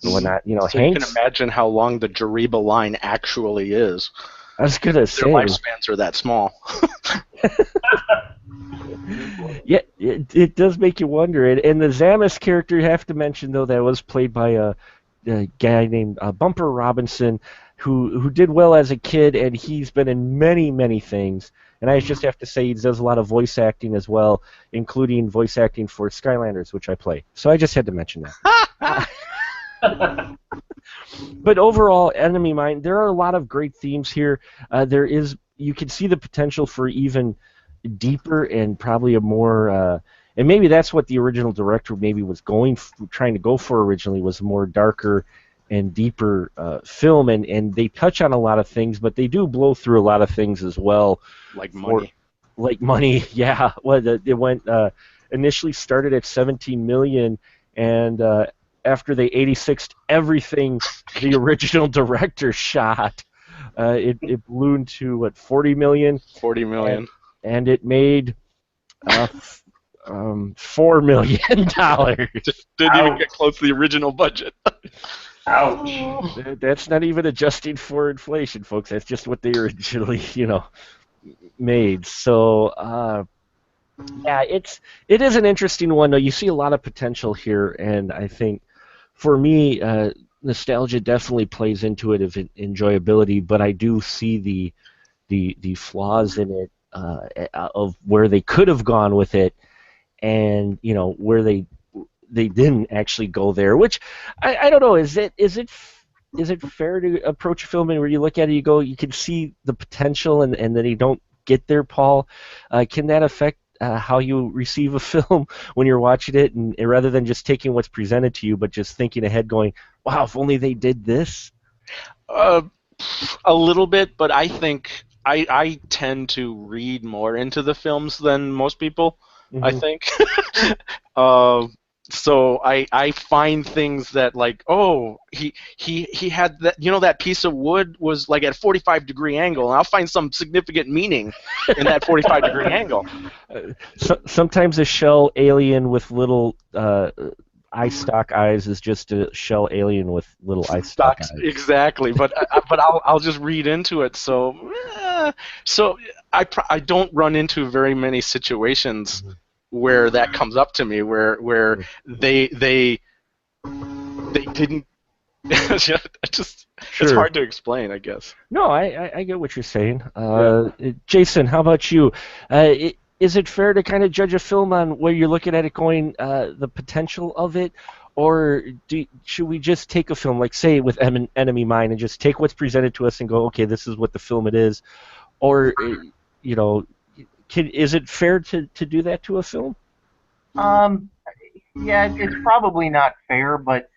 When not, so Hanks, you can imagine how long the Jariba line actually is. I was going to say. Their lifespans are that small. Yeah, it does make you wonder. And the Zamis character, you have to mention, though, that was played by a guy named Bumper Robinson, who did well as a kid, and he's been in many, many things. And I just have to say he does a lot of voice acting as well, including voice acting for Skylanders, which I play. So I just had to mention that. But overall, Enemy Mine, there are a lot of great themes here. You can see the potential for even deeper and probably a more, and maybe that's what the original director maybe was trying to go for originally, was a more darker and deeper film, and they touch on a lot of things, but they do blow through a lot of things as well. Like money. Like money, yeah. Well, it went initially started at $17 million, and after they 86'd everything the original director shot, it ballooned to what, $40 million? $40 million. And it made $4 million. Just didn't even get close to the original budget. Ouch. That's not even adjusting for inflation, folks. That's just what they originally, made. So, Yeah, it is an interesting one. Though you see a lot of potential here, and I think for me, nostalgia definitely plays into it of enjoyability. But I do see the flaws in it of where they could have gone with it, and where they didn't actually go there. Which I don't know. Is it fair to approach a film and where you look at it, you can see the potential, and then you don't get there, Paul? Can that affect how you receive a film when you're watching it, and rather than just taking what's presented to you, but just thinking ahead, going, "Wow, if only they did this." Uh, a little bit, but I think I tend to read more into the films than most people. I Mm-hmm. think. uh, so I find things that, like, oh, he had that, that piece of wood was like at a 45-degree angle, and I'll find some significant meaning in that 45-degree angle. Sometimes a shell alien with little eye stalk eyes is just a shell alien with little eye stalk Stocks, eyes. exactly, but I'll just read into it. So I don't run into very many situations where that comes up to me, where they didn't. It's Sure. hard to explain, I guess. No, I get what you're saying. Jason, how about you? Is it fair to kind of judge a film on where you're looking at it going, the potential of it? Or should we just take a film, like, say, with Enemy Mine, and just take what's presented to us and go, okay, this is what the film it is? Or, you know, is it fair to do that to a film? Yeah, it's probably not fair, but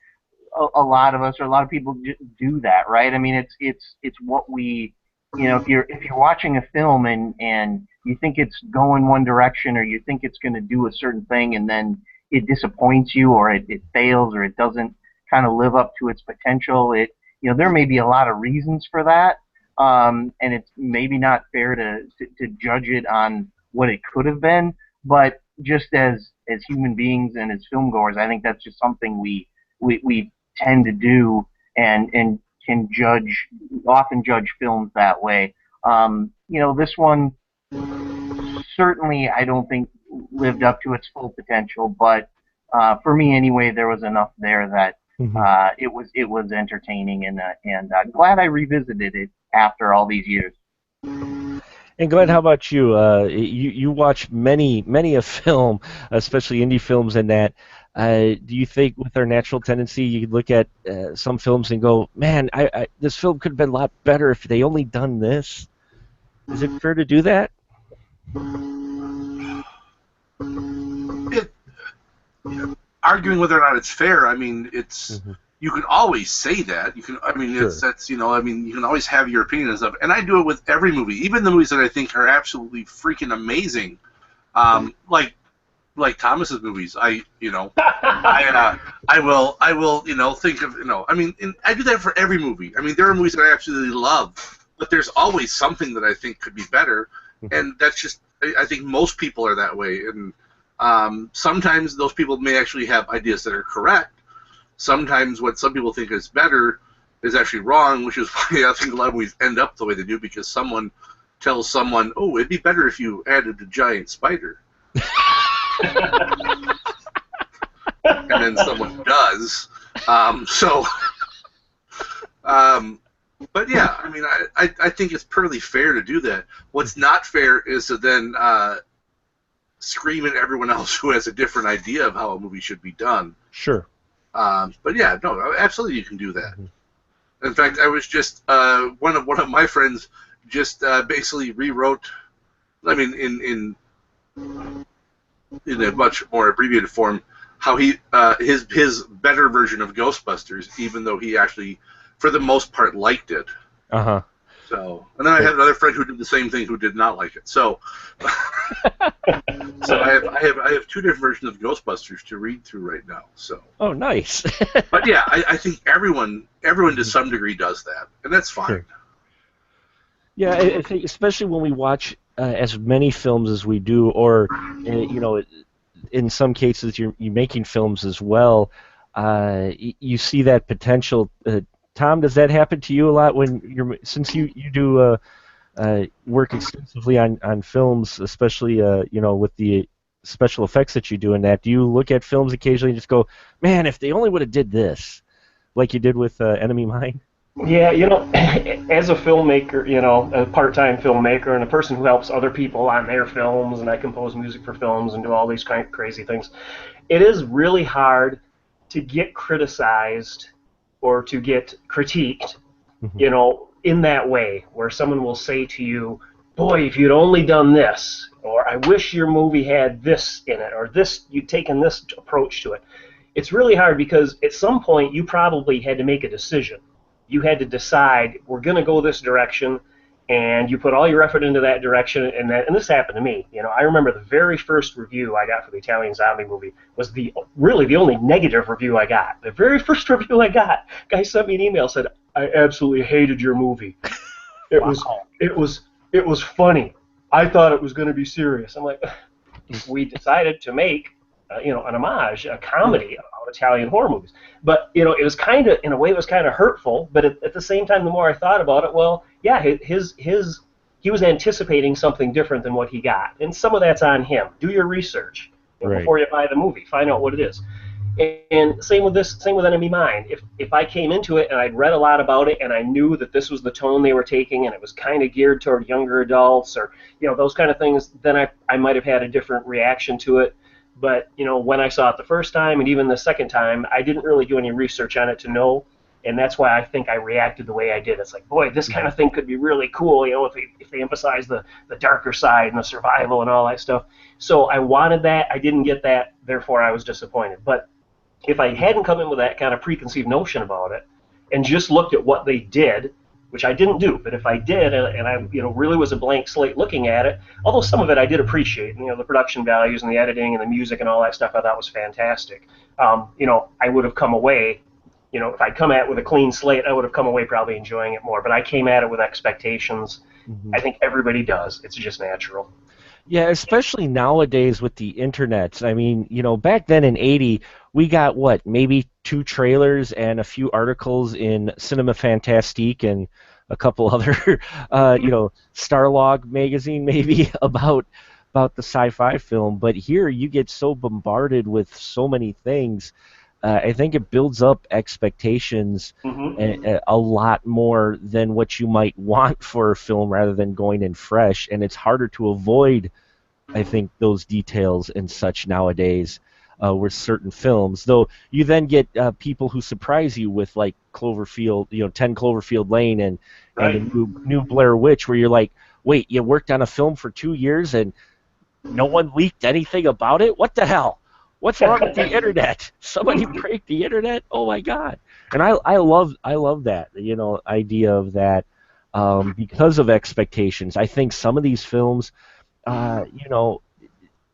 a lot of us or a lot of people do that, right? I mean, it's what we, if you're watching a film and you think it's going one direction or you think it's going to do a certain thing and then it disappoints you or it fails or it doesn't kind of live up to its potential. There may be a lot of reasons for that, and it's maybe not fair to judge it on what it could have been, but just as human beings and as film goers, I think that's just something we tend to do and can often judge films that way. This one certainly I don't think lived up to its full potential, but for me anyway, there was enough there that it was entertaining and glad I revisited it after all these years. And Glenn, how about you? You watch many a film, especially indie films, and that. Do you think, with our natural tendency, you look at some films and go, "Man, this film could have been a lot better if they only done this"? Is it fair to do that? It, arguing whether or not it's fair, I mean, you can always say that. You can, I mean, Sure. you can always have your opinion and stuff. And I do it with every movie, even the movies that I think are absolutely freaking amazing, like Thomas's movies. I will, think of, I mean, I do that for every movie. I mean, there are movies that I absolutely love, but there's always something that I think could be better, and that's just, I think most people are that way, and sometimes those people may actually have ideas that are correct. Sometimes what some people think is better is actually wrong, which is why I think a lot of movies end up the way they do, because someone tells someone, "Oh, it'd be better if you added a giant spider." And then someone does. But yeah, I mean, I think it's perfectly fair to do that. What's not fair is to then scream at everyone else who has a different idea of how a movie should be done. Sure. But yeah, no, absolutely you can do that. In fact, I was just one of my friends just basically rewrote. I mean, in a much more abbreviated form, how he his better version of Ghostbusters, even though he actually, for the most part, liked it. So, and then I had another friend who did the same thing who did not like it. So, so I have two different versions of Ghostbusters to read through right now. So. Oh, nice. But yeah, I think everyone to some degree does that, and that's fine. Sure. Yeah, I think especially when we watch as many films as we do, or in some cases you're making films as well. You see that potential. Tom, does that happen to you a lot since you do work extensively on films, especially with the special effects that you do in that. Do you look at films occasionally and just go, man, if they only would have did this, like you did with Enemy Mine? Yeah, as a filmmaker, a part-time filmmaker and a person who helps other people on their films, and I compose music for films and do all these kind of crazy things, it is really hard to get criticized or to get critiqued, in that way, where someone will say to you, boy, if you'd only done this, or I wish your movie had this in it, or this, you'd taken this approach to it. It's really hard because at some point you probably had to make a decision. You had to decide, we're going to go this direction, and you put all your effort into that direction, and this happened to me. I remember the very first review I got for the Italian zombie movie was really the only negative review I got. The very first review I got, guy sent me an email, said, I absolutely hated your movie. It was funny. I thought it was going to be serious. I'm like, we decided to make an homage, a comedy about Italian horror movies. But it was kind of, in a way, it was kind of hurtful. But at the same time, the more I thought about it, well, yeah, he was anticipating something different than what he got, and some of that's on him. Do your research before you buy the movie. Find out what it is. And same with Enemy Mine. If I came into it and I'd read a lot about it and I knew that this was the tone they were taking and it was kind of geared toward younger adults or those kind of things, then I might have had a different reaction to it. But when I saw it the first time and even the second time, I didn't really do any research on it to know, and that's why I think I reacted the way I did. It's like, boy, this kind of thing could be really cool, if they emphasize the darker side and the survival and all that stuff. So I wanted that. I didn't get that. Therefore, I was disappointed. But if I hadn't come in with that kind of preconceived notion about it and just looked at what they did, which I didn't do, but if I did and I really was a blank slate looking at it, although some of it I did appreciate, the production values and the editing and the music and all that stuff I thought was fantastic. I would have come away, if I'd come at it with a clean slate, I would have come away probably enjoying it more. But I came at it with expectations. Mm-hmm. I think everybody does. It's just natural. Yeah, especially nowadays with the internet. I mean, back then in '80, we got maybe 2 trailers and a few articles in Cinema Fantastique and a couple other, Starlog magazine maybe about the sci-fi film. But here you get so bombarded with so many things. I think it builds up expectations a lot more than what you might want for a film rather than going in fresh, and it's harder to avoid, I think, those details and such nowadays with certain films. Though you then get people who surprise you with Cloverfield, 10 Cloverfield Lane and the new Blair Witch, where you're like, wait, you worked on a film for 2 years and no one leaked anything about it? What the hell? What's wrong with the internet? Somebody break the internet? Oh my God! And I love that idea of that because of expectations. I think some of these films,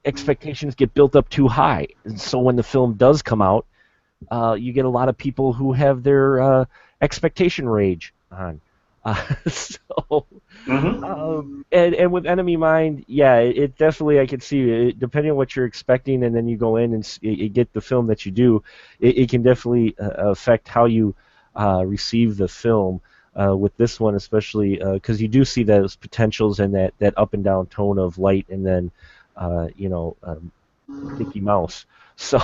expectations get built up too high, and so when the film does come out, you get a lot of people who have their expectation rage on. And with Enemy Mine, yeah, it definitely, I could see it, depending on what you're expecting, and then you go in and you get the film that you do, it can definitely affect how you receive the film. With this one especially, because you do see those potentials and that up and down tone of light, and then Mickey Mouse. So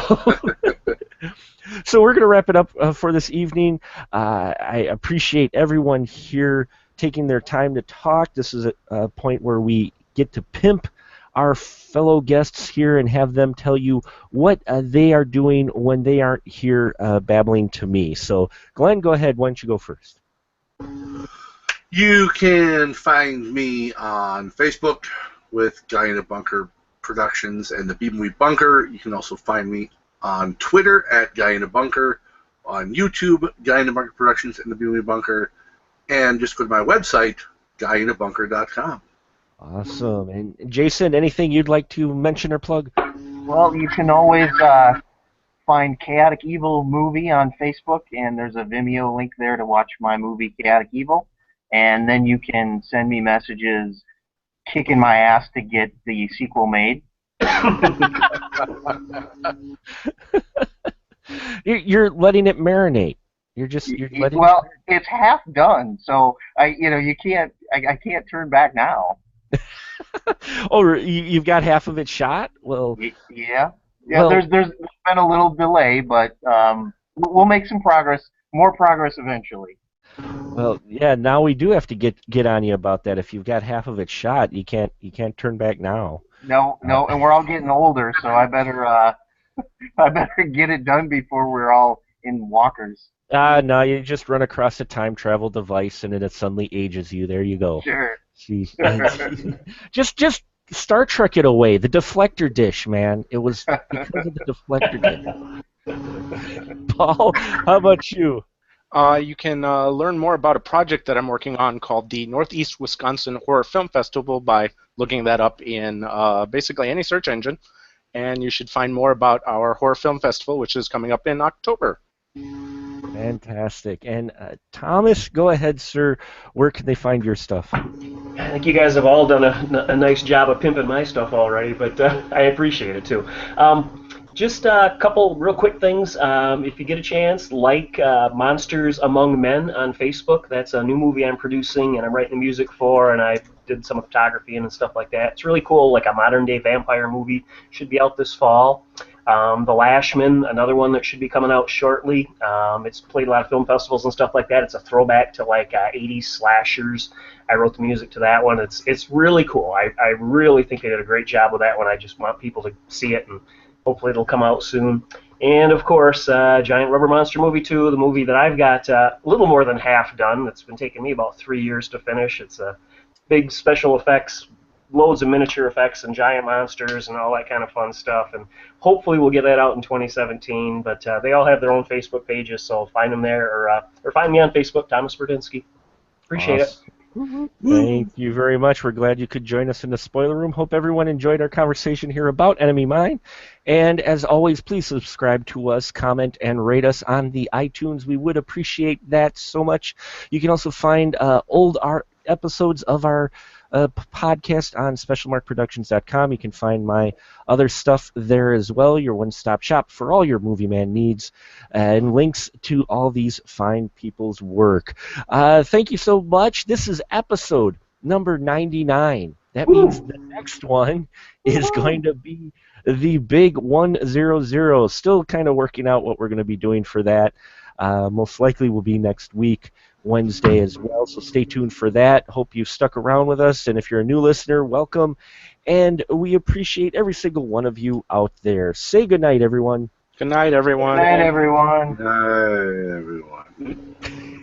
we're going to wrap it up for this evening. I appreciate everyone here taking their time to talk. This is a point where we get to pimp our fellow guests here and have them tell you what they are doing when they aren't here babbling to me. So, Glenn, go ahead. Why don't you go first? You can find me on Facebook with Guy in a Bunker Productions and the B-Movie Bunker. You can also find me on Twitter at Guy in a Bunker, on YouTube, Guy in a Bunker Productions and the B-Movie Bunker, and just go to my website, guyinabunker.com. Awesome. And Jason, anything you'd like to mention or plug? Well, you can always find Chaotic Evil movie on Facebook, and there's a Vimeo link there to watch my movie Chaotic Evil. And then you can send me messages kicking my ass to get the sequel made. You're letting it marinate. You're letting well, it's half done, so you can't. I can't turn back now. Oh, you've got half of it shot? Well, Yeah. Yeah, well, there's been a little delay, but we'll make some progress, more progress eventually. well, yeah. Now we do have to get on you about that. If you've got half of it shot, you can't turn back now. No, and we're all getting older, so I better I better get it done before we're all in walkers. No, you just run across a time travel device and then it suddenly ages you. There you go. Sure. See, just Star Trek it away. The deflector dish, man. It was because of the deflector dish. Paul, how about you? You can learn more about a project that I'm working on called the Northeast Wisconsin Horror Film Festival by looking that up in basically any search engine. And you should find more about our horror film festival, which is coming up in October. Fantastic. And Thomas, go ahead, sir. Where can they find your stuff? I think you guys have all done a nice job of pimping my stuff already, but I appreciate it too. Just a couple real quick things. If you get a chance, like Monsters Among Men on Facebook. That's a new movie I'm producing and I'm writing the music for, and I did some photography and stuff like that. It's really cool, like a modern-day vampire movie. Should be out this fall. The Lash Men, another one that should be coming out shortly. It's played a lot of film festivals and stuff like that. It's a throwback to like 80s slashers. I wrote the music to that one. It's really cool. I really think they did a great job with that one. I just want people to see it, and hopefully it'll come out soon. And of course, Giant Rubber Monster Movie 2, the movie that I've got a little more than half done. It's been taking me about 3 years to finish. It's a big special effects, loads of miniature effects and giant monsters and all that kind of fun stuff. And hopefully we'll get that out in 2017. But they all have their own Facebook pages, so find them there or find me on Facebook, Thomas Berdinsky. Appreciate it. Thank you very much. We're glad you could join us in the spoiler room. Hope everyone enjoyed our conversation here about Enemy Mine. And as always, please subscribe to us, comment, and rate us on the iTunes. We would appreciate that so much. You can also find old episodes of our podcast on specialmarkproductions.com. You can find my other stuff there as well, your one-stop shop for all your Movie Man needs, and links to all these fine people's work. Thank you so much. This is episode number 99. That means the next one is going to be the big 100. Still kind of working out what we're going to be doing for that. Most likely will be next week, Wednesday as well, so stay tuned for that. Hope you stuck around with us, and if you're a new listener, welcome, and we appreciate every single one of you out there. Say goodnight, everyone. Good night, everyone. Good night, everyone. Good night, everyone.